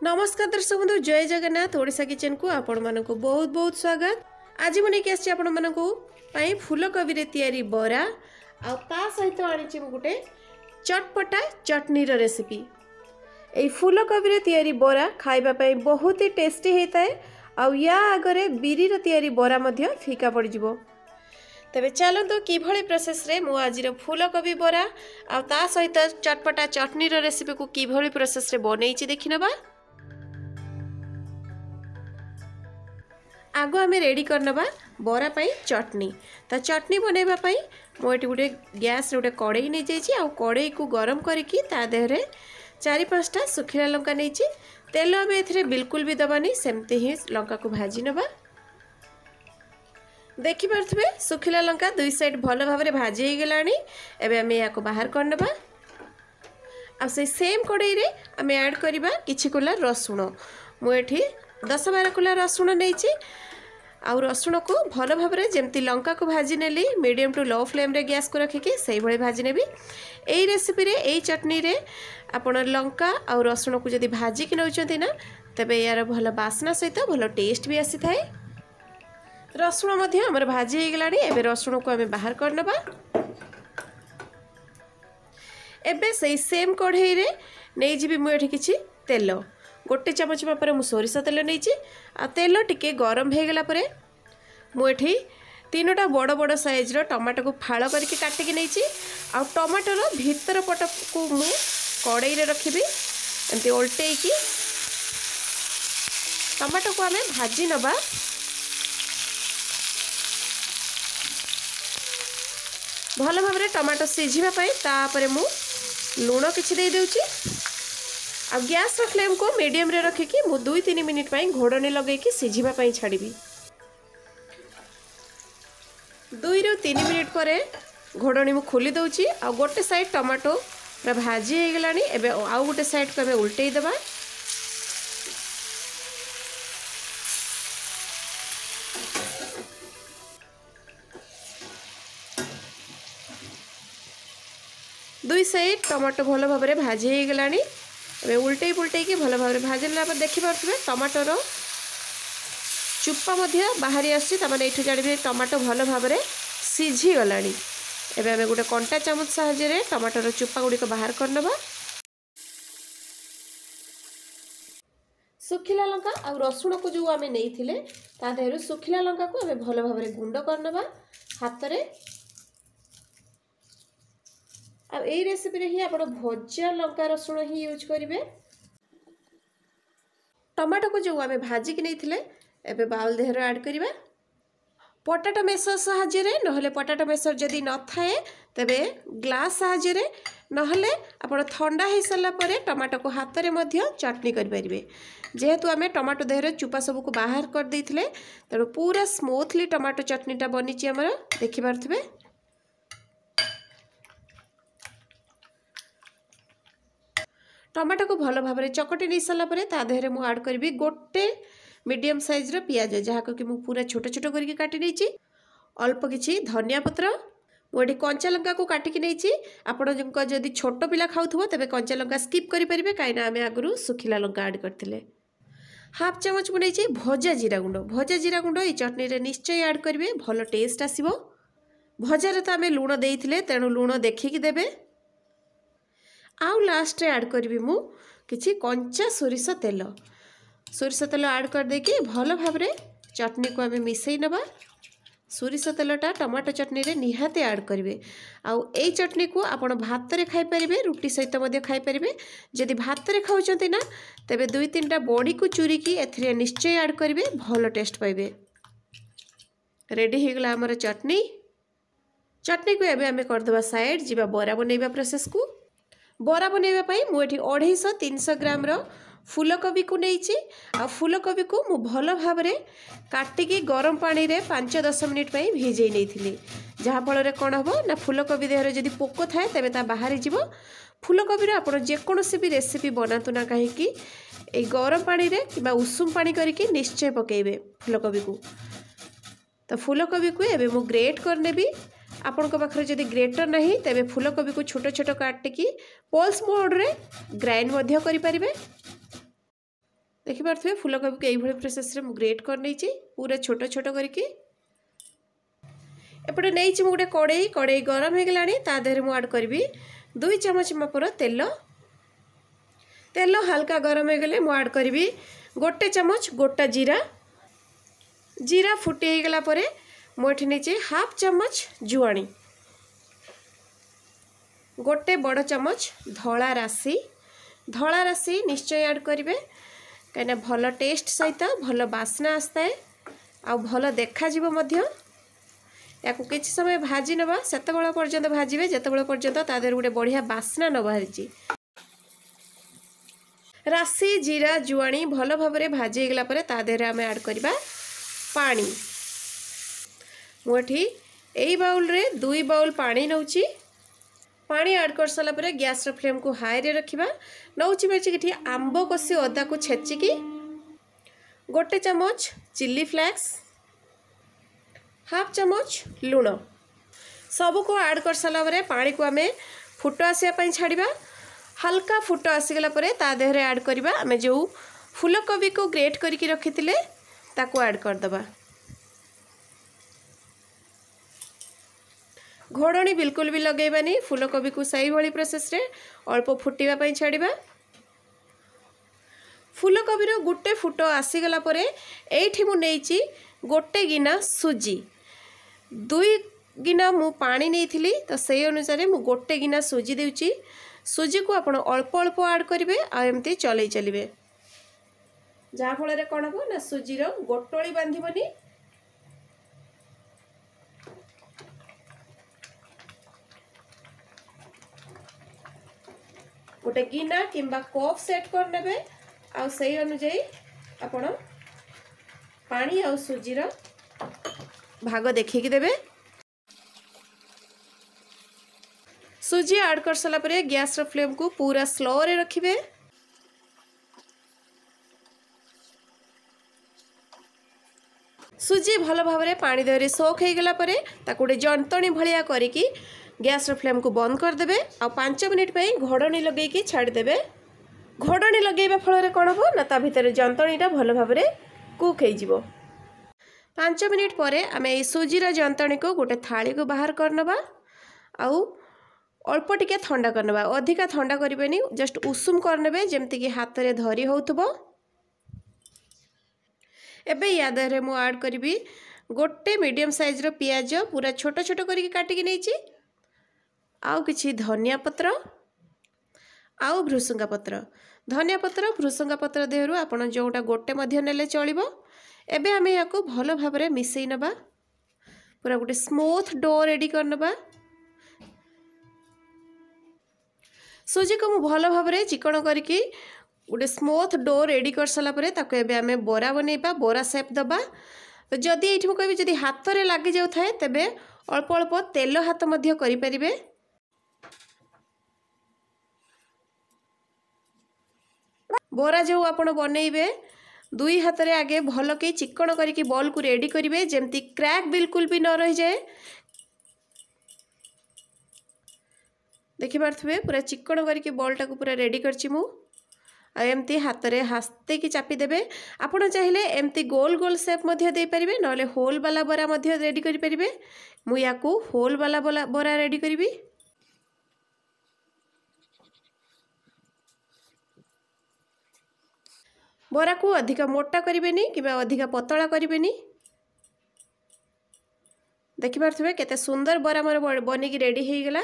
नमस्कार दर्शक बंधु, जय जगन्नाथ। ओडिशा किचन को आपण मानक बहुत बहुत स्वागत। आज मुझे नहीं आसी आपण मानक फूलकोबी रे तैयारी बरा आ ता सहित आनी गोटे चटपटा चटनी रेसिपी। এই फूलकोबी रे तैयारी बरा खाइबा पई बहुत ही टेस्टी होता है। आ या आगरे बिरी रे तैयारी बरा मध्य फीका पड़ जिवो। तेबे चलतो किभली प्रोसेस रे मु आजिर फूलकोबी बरा आ ता सहित चटपटा चटनी रेसिपी को किभली प्रोसेस रे बनैछि देखिनबा। आगो आम रेडी करनबा बरा पाई चटनी। तो चटनी बनैबा पाई मोटी गोटे गैस गोटे कड़ई नहीं जाइए। आ कड़ई को गरम करके ता देहरे 4-5टा सुखिला लंका नहीं। तेल आम ए बिल्कुल भी दबानी, सेमती ही लंका को भाजी नबा। देखिपे सुखिला लंका दुई साइड भल भाव भाजी हो गलानी। एबे आम या बाहर करनबा। आ से सेम कड़ई रे आम ऐड करबा किछि कुला रसुण। मुझे 10-12 कुला रसुण नहीं। आउ रसुण को भल भाव जमती लंका को भाजी नेली मीडियम टू लो फ्लेम रे गैस को रखिकी से भाई भाजी नेबी। एई रेसिपी रे एई चटनी रे आपण लंका आउ रसुण को जदी भाजी कि नउचंती ना तबे यार भल बासना सहित भल टेस्ट भी आसी थाए। रसुण मध्य हमर भाजी हो गलानी। एबे रसुण को हमें बाहर करनबा। एबे सही सेम कढ़ई रे नहीं जीबी मु एठी किछि तेल। गोटे चामच मापर मु सोरिष तेल नहीं। आ तेल टिके गरम हो गला परे मुझे 3टा बड़ बड़ साइज टमाटो को फाड़ करके काटिकी नहीं। आ टमाटर भीतर पट को मु कड़ई रे रखिबी एमती ओल्टे की टमाटो को आमे भाजी नबा। भल भाव टमाटो सिझिबा पई तापरे मु लूण किछि दे देउची। आ गैस फ्लेम को मीडियम रे रखिकी मु 2-3 मिनिट पाई घोड़नी लगे कि सिझिबा पाई छाड़ी। 2-3 मिनिट पर घोड़नी मु खोली दउची। आ गोटे साइड टमाटो पूरा भाजी हो गलानी। एबे आउ गोटे साइड को हमें उल्टई देबा। दुई साइड टमाटो भल भाव भाजी हो गलानी। एबे उल्टे पुल्टे की भल भाव भाजला पर देखि पारथबे टमाटर चुप्पा मध्य बाहरी आसी तमाने एठु जानिबे टमाटो भल भाव सिझी गलानी। एबे आमे गोटे कंटा चामच सहायता रे टमाटर चुप्पा गुडी को बाहर करनबा। सुखिला लंका आ रसुण को जो आमे नेइथिले ता देहरु सुखिला लंका को आमे भल भाव गुंड करनबा हाथ रे। अब यही रेसिपी रे ही आप भजा लंका रसुण ही यूज करेंगे। टमाटो को जो आम भाजिक नहीं एबे बाउल देहर ऐड करिबा। पटाटो मेसर साहाଯ୍य नहले पटाटो मेसर जदि न थाए तबे ग्लास साहाଯ୍य नहले आपण ठंडा हो सारा पर टमाटो को हाथ रे मध्य चटनी करि परिबे। जेहेतु आम टमाटो देहर चुपा सब को बाहर कर देइथिले तेणु पूरा स्मूथली टमाटो चटनीटा बनीची आमर देखि पारथबे। टमाटो को भल भाव चकटी नहीं सारा पर देहरे मु ऐड करी गोटे मीडियम साइज रो पियाज जहाँ को कि मु पूरा छोट छोट करके काटी नहीं। अल्प किछि धनिया पत्र मुझे कंचा लंका को काटिकी नहीं। आपण जदि छोट पिला खाऊथबो तबे कंचा लंका स्किप करि परिबे काईना आमे आगरु सुखिला लंका ऐड करथिले। हाफ चामच मु नहीं भजा जीरा गुंड। भजा जीरा गुंड ई चटनी रे निश्चय ऐड करिवे, भल टेस्ट आसीबो। भजार तो आमे लूण देइथिले तेणु लूण देखिकी देबे। आउ लास्ट रे ऐड करी मु किछि कंचा सोरिष तेल। सोरिष तेल ऐड कर देकी भल भाव चटनी को आमे मिसई नबा। सोरिष तेलटा टमाटो चटनी रे निहाते ऐड करिवे। आउ एई चटनी को आपण भात रे खाई परिबे, रुटी सहित मध्य खाई परिबे। जदि भात रे खाउचंती ना तबे 2-3टा बड़ी को चूरी की एथिरे निश्चय ऐड करिवे, भल टेस्ट पाइबे। रेडी हो गला हमर चटनी। चटनी को एबे आमे कर देबा साइड जिबा बरा बनैबा प्रोसेस को। बरा बनैबा पई मु एठी 250-300 ग्राम रो फूलकोबी को नेइची। आ फूलकोबी को मु भल भाव काटिकी गरम पानी रे 5-10 मिनिट पई भिजै नेइथिली। जहाँ फल रे कोन हबो ना फूलकोबी देहरे जदि पोक थाए तबे ता बाहरी जिवो। फूलकोबी रे आपण जे कोनोसी भी रेसिपी बनातु ना काहे कि ए गरम पानी रे किबा उषुम पानी करके निश्चय पकेइबे फूलकोबी को। तो फूलकोबी को एबे मु ग्रेट कर नेबी। आपण पाखे जदि ग्रेटर नहीं तेबे फूलकोबी को छोट छोट काटिकी पल्स मोड रे ग्राइंड करि परिबे। देखिपे फूलकोबी को यही प्रोसेस रे ग्रेट कर नहीं पूरा छोट छोट करके एपटे नहीं गोटे कड़े गरम हो गलानी ता देहरे मु ऐड करी 2 चम्मच मापर तेल तेल हल्का गरम हो गले मु ऐड करी 1 चम्मच गोटा जीरा जीरा फुटी हो गला परे मुझे नहीं 1/2 चम्मच जुआणी 1 बड़ चम्मच धला राशि निश्चय ऐड करेंगे कहीं भल टेस्ट सहित भल बास्ना आसता है आ भल देखा या किसी समय भाजी नवा सेत पर्यंत भाजबे जिते पर्यंत तादेर गोटे बढ़िया बास्ना न बाहरी राशि जीरा जुआणी भल भाव में भाजी गला तादेर आम ऐड करवा पानी मुझे यही बाउल रे 2 बाउल पानी नौची पानी ऐड कर सारा पर गैस फ्लेम को हाई रे रखिबा नौची बेची आंब कषि अदा को छेचिकी 1 चम्मच चिल्ली फ्लेक्स 1/2 चम्मच लुण सब को ऐड कर सारा पर पानी को आमे फुट आसापी छाड़ा हल्का फुट आसीगला ता देहरे ऐड करवा आम जो फूलकोबी को ग्रेट करके रखी ताको ऐड करदबा घोड़णी बिल्कुल भी लगेबानी फूलकोबी को सही भाई प्रोसेस रे अल्प फुटापी छाड़ा फूलकोबी गोटे फुट आसीगला एठी मु नेइची 1 गिना सुजी 2 गिना मु पानी नहीं थी तो से अनुसार मु 1 गिना सुजी देउची सुजी को आपण अल्प अल्प ऐड करेंगे आमती चलई चलिए जहाँफल कौन हम ना सुजीर गोटली बांधबनी गोटे गिना किंबा कप सेट करने आ सही अनुजाई आपण पानी आ सुजीर भाग देखिकी देबे सुजी ऐड कर सारा पर गैस फ्लेम को पूरा स्लो रे रखिबे सुजी भल भाव में पानी देहरे सोख हो गला गोटे जंतणी भाया करिकी गैस फ्लेम को बंद करदे आ 5 मिनिट घोड़णी लगे छाड़देवे घोड़णी लगेवा फल कौन हम ना ता भितर जंतणीटा भल भाव में कुक हो 5 मिनिट पर आम ये सुजीर जंतणी को गोटे थाली को बाहर करनबा आउ अल्प टिके ठंडा करनबा अधिका ठंडा करें जस्ट उषुम करने जमती कि हाथ में धरी होउथबो एबे या देहरे मु ऐड करी गोटे मीडियम साइज रो पियाज पूरा छोट छोट करके काटिकी नहींची आउ किछि धनिया पत्र आउ भृसुंगा भृसुंगा पत्र देहरु आपण जोटा गोटे मध्य नेले चलिबो एबे आमे याको भलो भाव में मिसई नबा पूरा गोटे स्मूथ डो रेडी करनबा सुजी को मु भलो भाव में चिकन करके गोटे स्मूथ डो रेडी कर सारा पर ताको एबे आमे बोरा बनैबा बोरा शेप दबा तो जदि एठी कहबी जदि हाथ रे लागी जाउ थाए तबे अल्प अल्प तेल हाथ मध्य करि परिबे बोरा जो आपण बनैबे 2 हाथ रे आगे भल के चिकन करके बॉल को रेडी करिवे जेमती क्रैक बिल्कुल भी न रही जाए देखि पारथुबे पूरा चिकन करके बॉलटा को पूरा रेडी करछि मु एमती हाथ में हास्ते की चापी देबे आपण चाहिए एमती गोल गोल शेप मध्य दे परिबे नले होल वाला बोरा मध्य रेडी करि परिबे मु याकू होल वाला बोरा रेडी करिबी बोरा को अधिक मोटा करिबेनी किबा अधिक पतला करिबेनी देखि पारथुबे केते सुंदर बोरा मोर बनी की रेडी हो गला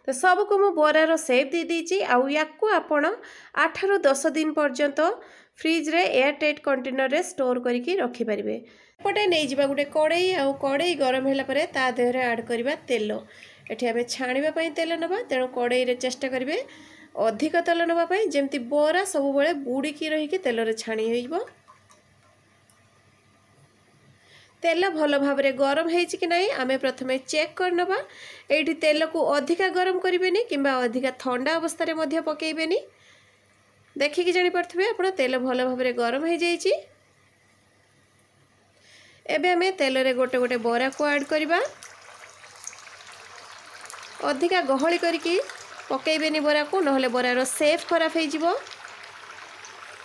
तो सब को मु बोरार सेप दे दीची आउ याकू आपण 8 ରୁ 10 दिन पर्यंत फ्रिज रे एयर टाइट कंटेनर रे स्टोर करके रखि परिबे पटे नै जिबा गुटे कड़ई आउ कड़ई गरम होला परे ता देहरे ऐड करबा तेल एठी हमें छाणीबा पई तेल नबा तेणु कड़ई रे चेष्टा करिवे अधिक तेल नबा पई जेमती बोरा सब बेले बुड़ी की रही कि तेल रे छाणी होइबो तेल भल भाव में गरम है कि नहीं आमे प्रथमे चेक करनबा एठी तेल को अधिका गरम करिवेनी किंबा अधिका ठंडा अवस्था रे मध्य पकेइबेनी देखिकी जानि परथबे आपण तेल भल भाव में गरम हो जाइछि एबे आमे तेल रे गोटे गोटे बोरा को ऐड करबा अधिका गहली करके पकेइबेनी बोरा को नहले बोरार शेप खराब हो जिवो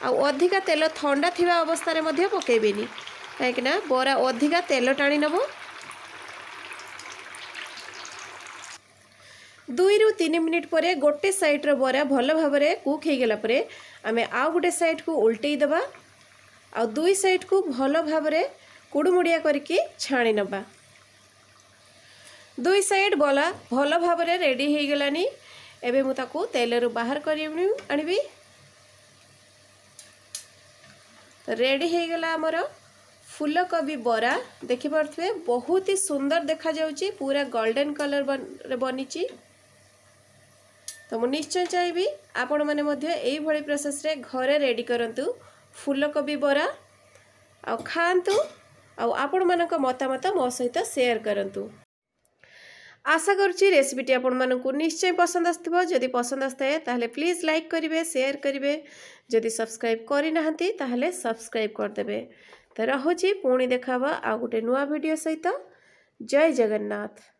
अधिका तेल ठंडा थिबा अवस्था रे पकेबेनी कहीं बरा अधिका तेल टाणी नब। 2 ରୁ 3 मिनिट पर गोटे साइड रो बरा भल भाव कुक हो गला परे आमे आउ गोटे साइड को उल्टई दबा आ दुई साइड को भल भाव कुड़मुड़िया करके छाणी नबा। दुई साइड बला भल भाव रेडी हो गलानी। एबे मु ताकू तेल रू बाहर करी आनिबी। रेडी हो गला हमर फूलकोबी बरा। देखि पारथुए बहुत ही सुंदर देखा जाउची, पूरा गोल्डन कलर बनीची। तो मु निश्चय चाहिए आपण मैंने यही भली प्रोसेस रे घरे रेडी करंतु फूलकोबी बरा आ खातु आपण मानक मतामत मो सहित शेयर करंतु। आशा करुच्ची रेसिपीटी आपण मानक निश्चय पसंद आसथिबो। जदि पसंद आसथाए ताहले प्लीज लाइक करिवे, शेयर करिवे, जदि सब्सक्राइब करि नाहंती ताहले सब्सक्राइब कर देबे। तो रहुची पुणी देखाबा आ गोटे नुआ वीडियो सहित। जय जगन्नाथ।